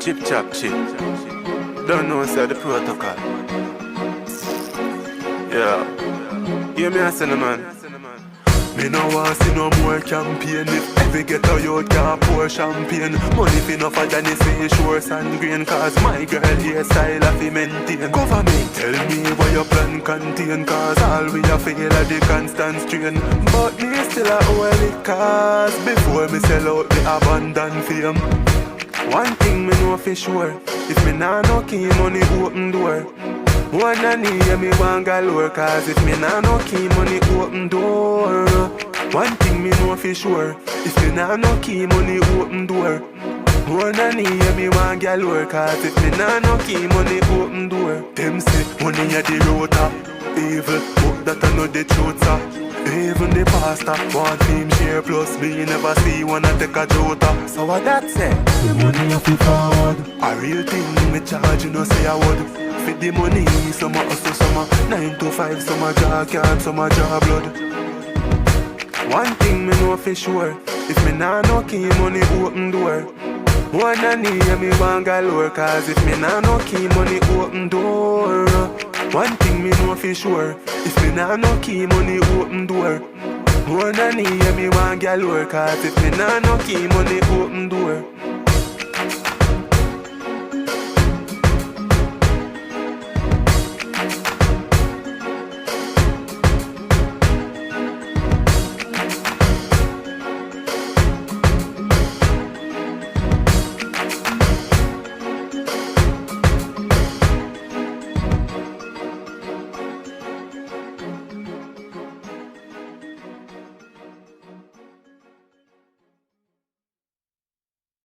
Chip chop chip. Don't know say the protocol. Yeah. Hear me a say no man. Me no want see no more campaign. If every ghetto youth can pour champagne, money fi no for than say shorts and green. Cause my girl hairstyle a fi maintain. Government tell me what your plan contain. Cause all we a feel a the constant strain. But me still a hold it cause before me sell out the abandoned fame. One thing me know for sure, if me nah no key money open door. One and hear me one galore. Cause if me nah no key money open door. One thing me know for sure, if me nah no key money open door. One and hear me one galore. Cause if me nah no key money open door. Them say money at the rota evil, but that I know the truth sir. Even the pastor want team share plus me never see one a take a jota. So what that say? The money off the forward. A real thing me charge you know say I would. Fit the money, some a hustle, some a 9 to 5, some a draw card, some a draw blood. One thing me know for sure, if me nah no key money open door. One and hear me one galore. Cause if me nah no key money open door. One thing me know for sure, if me nah no key money open door. One and hear me one galore. Cause if me nah no key money open door.